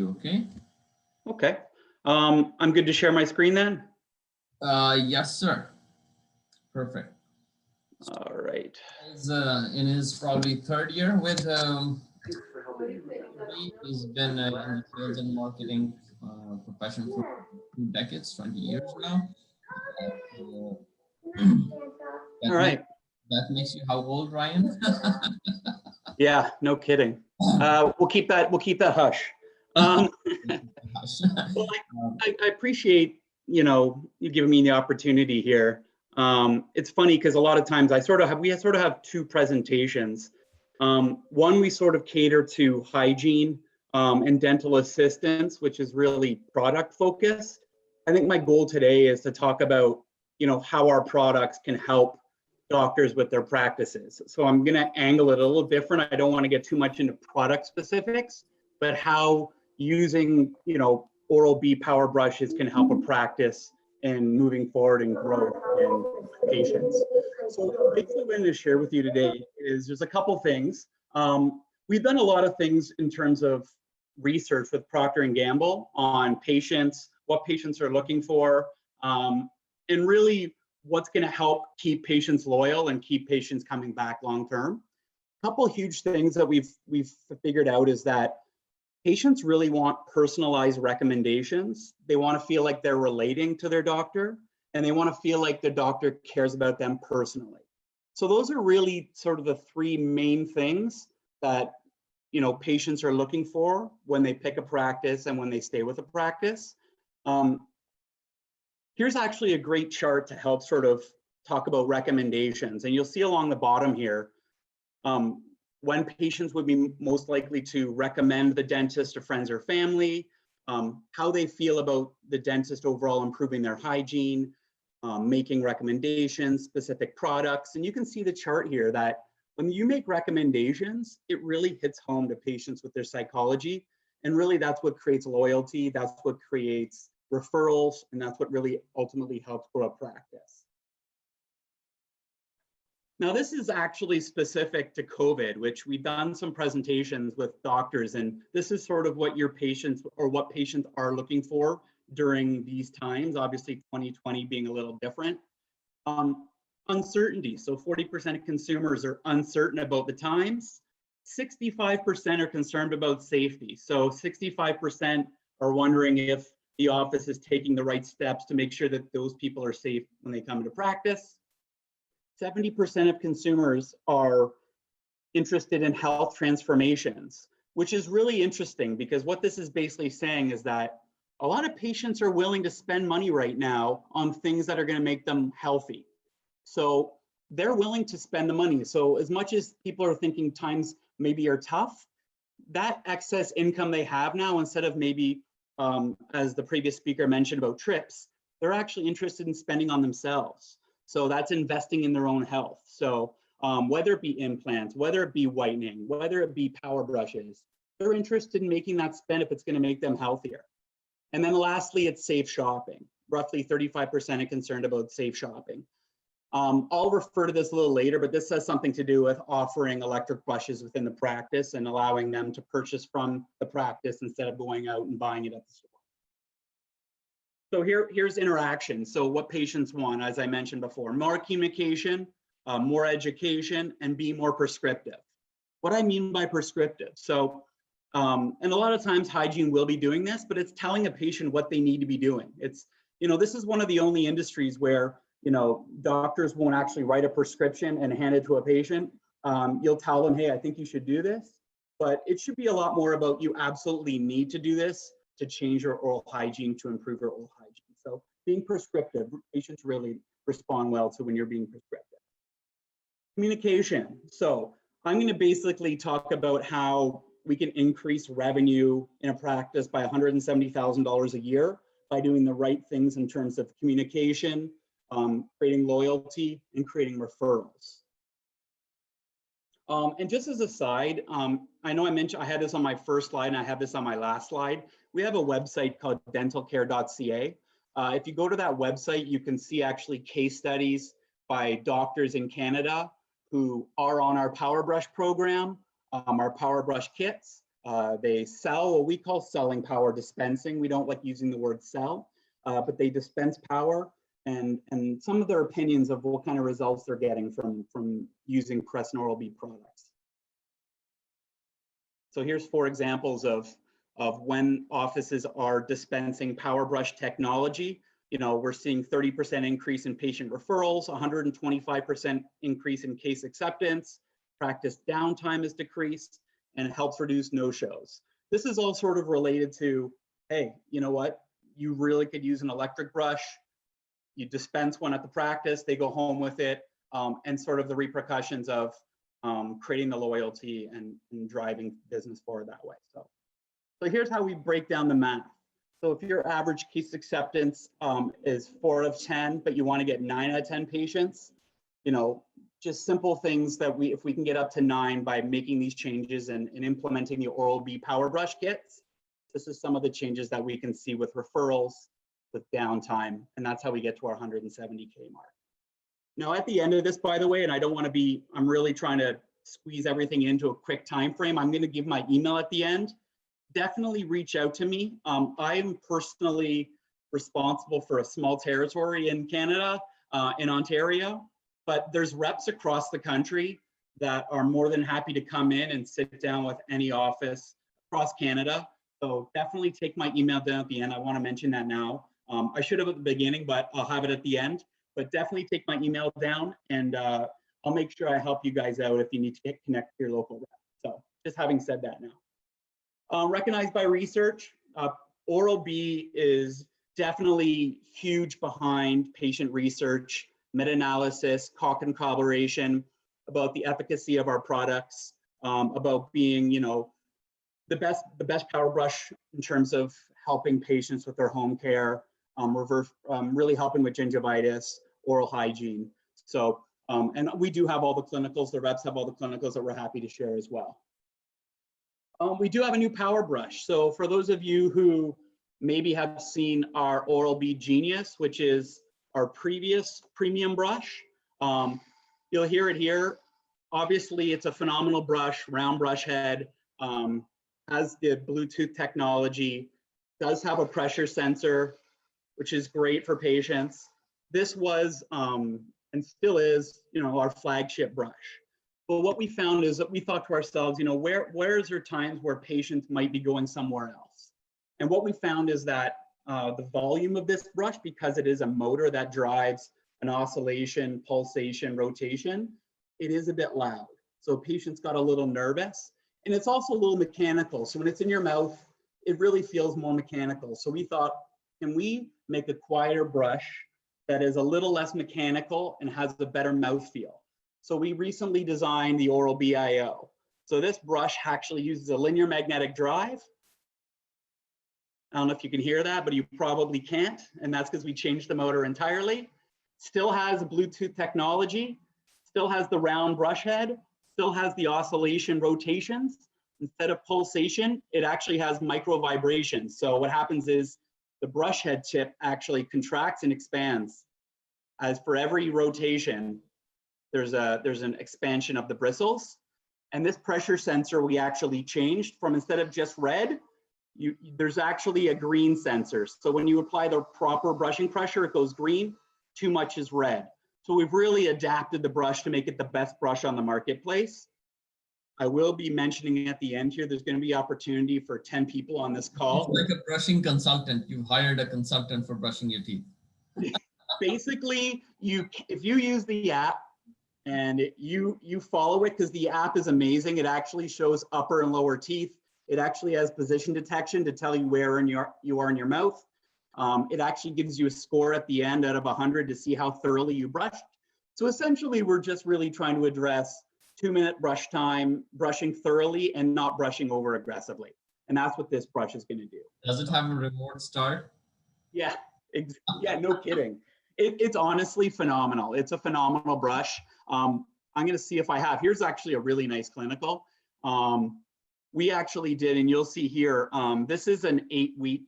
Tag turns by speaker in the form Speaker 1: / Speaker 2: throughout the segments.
Speaker 1: Okay.
Speaker 2: Okay. I'm good to share my screen then?
Speaker 1: Yes, sir. Perfect.
Speaker 2: All right.
Speaker 1: He's in his probably third year with he's been in the sales and marketing profession for 2 decades, 20 years now.
Speaker 2: All right.
Speaker 1: That makes you how old, Ryan?
Speaker 2: Yeah, no kidding. We'll keep that hush. Well, I appreciate you giving me the opportunity here. It's funny because a lot of times we sort of have two presentations. One, we sort of cater to hygiene and dental assistance, which is really product focused. I think my goal today is to talk about how our products can help doctors with their practices. So I'm going to angle it a little different. I don't want to get too much into product specifics, but how using Oral-B power brushes can help a practice in moving forward and growth in patients. So basically what I'm going to share with you today is there's a couple things. We've done a lot of things in terms of research with Procter & Gamble on patients, what patients are looking for, and really what's going to help keep patients loyal and keep patients coming back long term. A couple of huge things that we've figured out is that patients really want personalized recommendations. They want to feel like they're relating to their doctor, and they want to feel like the doctor cares about them personally. So those are really sort of the three main things that patients are looking for when they pick a practice and when they stay with a practice. Here's actually a great chart to help sort of talk about recommendations. And you'll see along the bottom here, when patients would be most likely to recommend the dentist to friends or family, how they feel about the dentist overall improving their hygiene, making recommendations, specific products. And you can see the chart here that when you make recommendations, it really hits home to patients with their psychology. And really that's what creates loyalty. That's what creates referrals, and that's what really ultimately helps grow a practice. Now, this is actually specific to COVID, which we've done some presentations with doctors, and this is sort of what your patients or what patients are looking for during these times, obviously 2020 being a little different. Uncertainty, so 40% of consumers are uncertain about the times. 65% are concerned about safety, so 65% are wondering if the office is taking the right steps to make sure that those people are safe when they come into practice. 70% of consumers are interested in health transformations, which is really interesting because what this is basically saying is that a lot of patients are willing to spend money right now on things that are going to make them healthy. So they're willing to spend the money. So as much as people are thinking times maybe are tough, that excess income they have now, instead of maybe as the previous speaker mentioned about trips, they're actually interested in spending on themselves. So that's investing in their own health. So whether it be implants, whether it be whitening, whether it be power brushes, they're interested in making that spend if it's going to make them healthier. And then lastly, it's safe shopping. Roughly 35% are concerned about safe shopping. I'll refer to this a little later, but this has something to do with offering electric brushes within the practice and allowing them to purchase from the practice instead of going out and buying it at the store. So here's interaction. So what patients want, as I mentioned before, more communication, more education, and be more prescriptive. What I mean by prescriptive, so, and a lot of times hygiene will be doing this, but it's telling a patient what they need to be doing. It's, this is one of the only industries where doctors won't actually write a prescription and hand it to a patient. You'll tell them, hey, I think you should do this, but it should be a lot more about you absolutely need to do this to change your oral hygiene, to improve your oral hygiene. So being prescriptive, patients really respond well to when you're being prescriptive. Communication. So I'm going to basically talk about how we can increase revenue in a practice by $170,000 a year by doing the right things in terms of communication, creating loyalty, and creating referrals. And just as a side, I know I mentioned I had this on my first slide and I have this on my last slide. We have a website called dentalcare.ca. If you go to that website, you can see actually case studies by doctors in Canada who are on our Power Brush program, our Power Brush kits. They sell what we call selling power dispensing. We don't like using the word sell, but they dispense power, and some of their opinions of what kind of results they're getting from using Crest+Oral-B products. So here's 4 examples of when offices are dispensing power brush technology. You know, we're seeing 30% increase in patient referrals, 125% increase in case acceptance, practice downtime is decreased, and it helps reduce no-shows. This is all sort of related to, hey, you know what? You really could use an electric brush. You dispense one at the practice, they go home with it, and sort of the repercussions of creating the loyalty and driving business forward that way. So here's how we break down the math. So if your average case acceptance is 4 out of 10, but you want to get 9 out of 10 patients, you know, just simple things that if we can get up to 9 by making these changes and implementing the Oral-B power brush kits, this is some of the changes that we can see with referrals, with downtime, and that's how we get to our 170K mark. Now at the end of this, by the way, and I don't want to be, I'm really trying to squeeze everything into a quick time frame. I'm going to give my email at the end. Definitely reach out to me. I am personally responsible for a small territory in Canada, in Ontario, but there's reps across the country that are more than happy to come in and sit down with any office across Canada. So definitely take my email down at the end. I want to mention that now. I should have at the beginning, but I'll have it at the end. But definitely take my email down, and I'll make sure I help you guys out if you need to get connected to your local rep. So just having said that now. Recognized by research, Oral-B is definitely huge behind patient research, meta-analysis, Cochrane collaboration about the efficacy of our products, about being, you know, the best power brush in terms of helping patients with their home care, really helping with gingivitis, oral hygiene. So, and we do have all the clinicals, the reps have all the clinicals that we're happy to share as well. We do have a new power brush. So for those of you who maybe have seen our Oral-B Genius, which is our previous premium brush, you'll hear it here. Obviously, it's a phenomenal brush, round brush head, has the Bluetooth technology, does have a pressure sensor, which is great for patients. This was, and still is, you know, our flagship brush. But what we found is that we thought to ourselves, you know, where is there times where patients might be going somewhere else? And what we found is that the volume of this brush, because it is a motor that drives an oscillation, pulsation, rotation, it is a bit loud. So patients got a little nervous, and it's also a little mechanical. So when it's in your mouth, it really feels more mechanical. So we thought, can we make a quieter brush that is a little less mechanical and has a better mouthfeel? So we recently designed the Oral-B IO. So this brush actually uses a linear magnetic drive. I don't know if you can hear that, but you probably can't. And that's because we changed the motor entirely. Still has Bluetooth technology, still has the round brush head, still has the oscillation rotations. Instead of pulsation, it actually has micro vibrations. So what happens is the brush head tip actually contracts and expands. As for every rotation, there's an expansion of the bristles. And this pressure sensor we actually changed from, instead of just red, there's actually a green sensor. So when you apply the proper brushing pressure, it goes green, too much is red. So we've really adapted the brush to make it the best brush on the marketplace. I will be mentioning at the end here, there's going to be opportunity for 10 people on this call.
Speaker 1: It's like a brushing consultant. You hired a consultant for brushing your teeth.
Speaker 2: Basically, if you use the app and you follow it, because the app is amazing, it actually shows upper and lower teeth. It actually has position detection to tell you where you are in your mouth. It actually gives you a score at the end out of 100 to see how thoroughly you brushed. So essentially, we're just really trying to address 2-minute brush time, brushing thoroughly and not brushing over aggressively. And that's what this brush is going to do.
Speaker 1: Does it have a remote start?
Speaker 2: Yeah, yeah, no kidding. It's honestly phenomenal. It's a phenomenal brush. I'm going to see if I have. Here's actually a really nice clinical. We actually did, and you'll see here, this is an 8-week.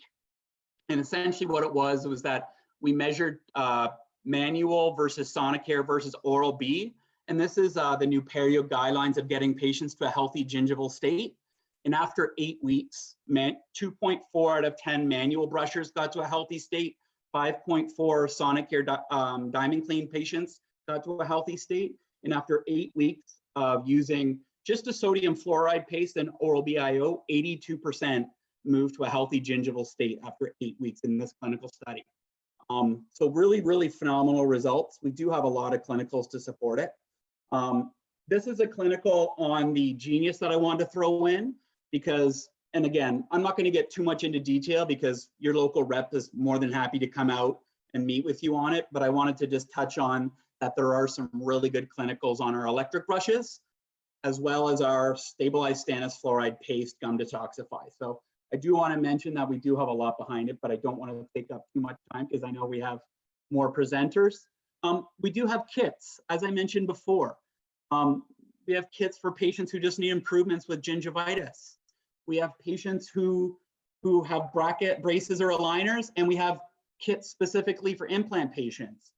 Speaker 2: And essentially what it was that we measured manual versus Sonicare versus Oral-B. And this is the new perio guidelines of getting patients to a healthy gingival state. And after 8 weeks, 2.4 out of 10 manual brushers got to a healthy state. 5.4 Sonicare Diamond Clean patients got to a healthy state. And after 8 weeks of using just a sodium fluoride paste and Oral-B IO, 82% moved to a healthy gingival state after 8 weeks in this clinical study. So really, really phenomenal results. We do have a lot of clinicals to support it. This is a clinical on the Genius that I wanted to throw in because, and again, I'm not going to get too much into detail because your local rep is more than happy to come out and meet with you on it, but I wanted to just touch on that there are some really good clinicals on our electric brushes, as well as our stabilized stannous fluoride paste gum detoxify. So I do want to mention that we do have a lot behind it, but I don't want to take up too much time because I know we have more presenters. We do have kits, as I mentioned before. We have kits for patients who just need improvements with gingivitis. We have patients who have braces or aligners, and we have kits specifically for implant patients.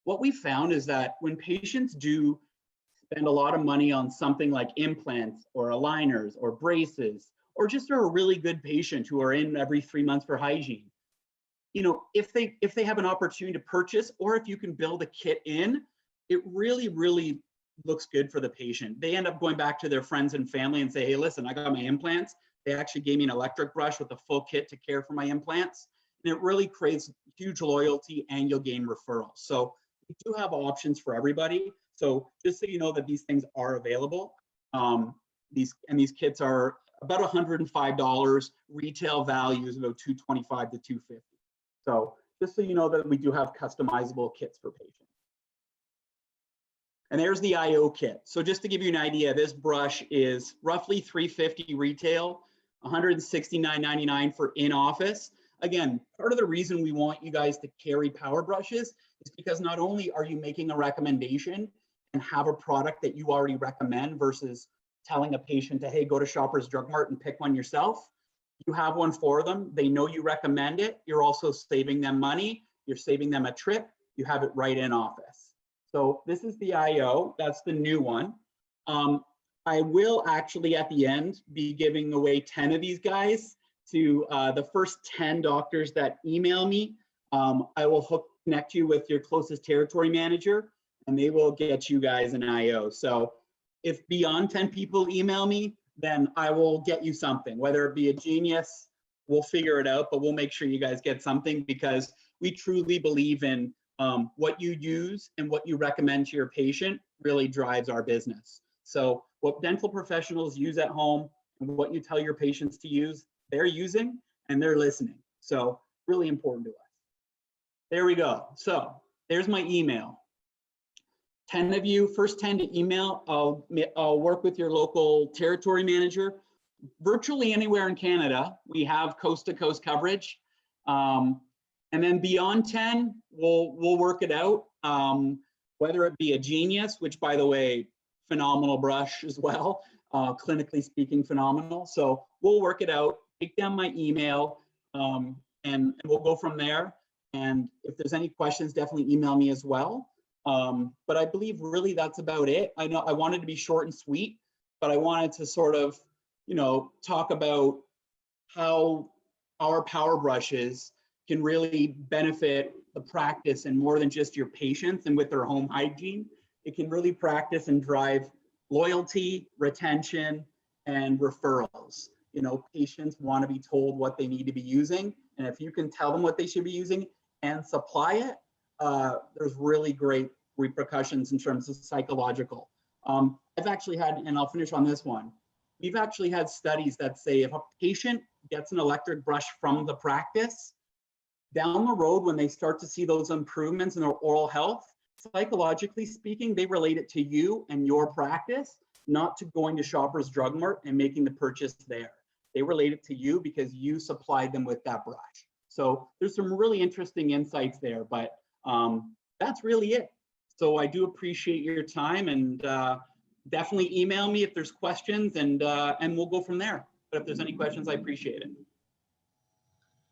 Speaker 2: What we found is that when patients do spend a lot of money on something like implants or aligners or braces, or just are a really good patient who are in every 3 months for hygiene, you know, if they have an opportunity to purchase, or if you can build a kit in, it really, really looks good for the patient. They end up going back to their friends and family and say, hey, listen, I got my implants. They actually gave me an electric brush with a full kit to care for my implants. And it really creates huge loyalty and you'll gain referrals. So we do have options for everybody. So just so you know that these things are available. These kits are about $105. Retail value is about $225 to $250. So just so you know that we do have customizable kits for patients. And there's the IO kit. So just to give you an idea, this brush is roughly $350 retail, $169.99 for in-office. Again, part of the reason we want you guys to carry power brushes is because not only are you making a recommendation and have a product that you already recommend versus telling a patient to, hey, go to Shoppers Drug Mart and pick one yourself. You have one for them. They know you recommend it. You're also saving them money. You're saving them a trip. You have it right in office. So this is the IO. That's the new one. I will actually at the end be giving away 10 of these guys to the first 10 doctors that email me. I will connect you with your closest territory manager and they will get you guys an IO. So if beyond 10 people email me, then I will get you something, whether it be a Genius, we'll figure it out, but we'll make sure you guys get something because we truly believe in what you use and what you recommend to your patient really drives our business. So what dental professionals use at home and what you tell your patients to use, they're using and they're listening. So really important to us. There we go. So there's my email. 10 of you, first 10 to email, I'll work with your local territory manager. Virtually anywhere in Canada, we have coast to coast coverage. And then beyond 10, we'll work it out. Whether it be a Genius, which by the way, phenomenal brush as well, clinically speaking, phenomenal. So we'll work it out, take down my email, and we'll go from there. And if there's any questions, definitely email me as well. But I believe really that's about it. I know I wanted to be short and sweet, but I wanted to sort of, you know, talk about how our power brushes can really benefit the practice and more than just your patients and with their home hygiene. It can really practice and drive loyalty, retention, and referrals. You know, patients want to be told what they need to be using. And if you can tell them what they should be using and supply it, there's really great repercussions in terms of psychological. I've actually had, and I'll finish on this one. We've actually had studies that say if a patient gets an electric brush from the practice, down the road when they start to see those improvements in their oral health, psychologically speaking, they relate it to you and your practice, not to going to Shoppers Drug Mart and making the purchase there. They relate it to you because you supplied them with that brush. So there's some really interesting insights there, but that's really it. So I do appreciate your time and definitely email me if there's questions and we'll go from there. But if there's any questions, I appreciate it.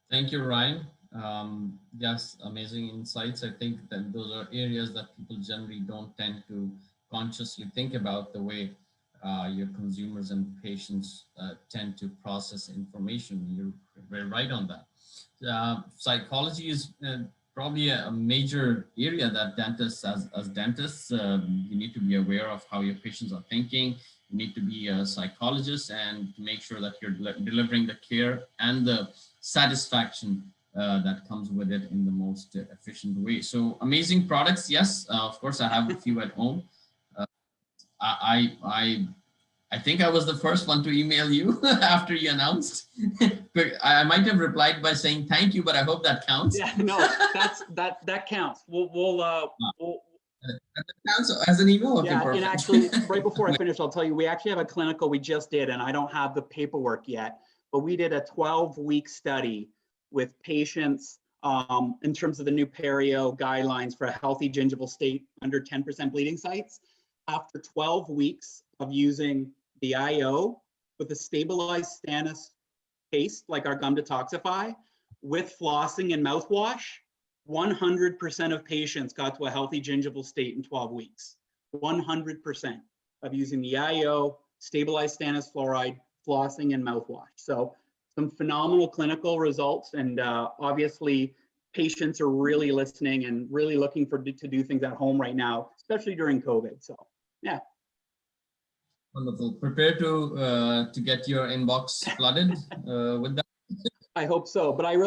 Speaker 1: Thank you, Ryan. Yes, amazing insights. I think that those are areas that people generally don't tend to consciously think about, the way your consumers and patients tend to process information. You're very right on that. Psychology is probably a major area that dentists, as dentists, you need to be aware of how your patients are thinking. You need to be a psychologist and to make sure that you're delivering the care and the satisfaction that comes with it in the most efficient way. So amazing products. Yes, of course, I have a few at home. I think I was the first one to email you after you announced. But I might have replied by saying thank you, but I hope that counts.
Speaker 2: Yeah, no, that counts. We'll
Speaker 1: that counts as an email. Okay,
Speaker 2: yeah,
Speaker 1: perfect.
Speaker 2: and actually, right before I finish, I'll tell you, we actually have a clinical we just did, and I don't have the paperwork yet, but we did a 12-week study with patients in terms of the new perio guidelines for a healthy gingival state under 10% bleeding sites. After 12 weeks of using the IO with a stabilized stannous paste, like our gum detoxify, with flossing and mouthwash, 100% of patients got to a healthy gingival state in 12 weeks. 100% of using the IO, stabilized stannous fluoride, flossing, and mouthwash. So some phenomenal clinical results, and obviously patients are really listening and really looking to do things at home right now, especially during COVID. So yeah.
Speaker 1: Wonderful. Prepare to get your inbox flooded with that.
Speaker 2: I hope so, but I really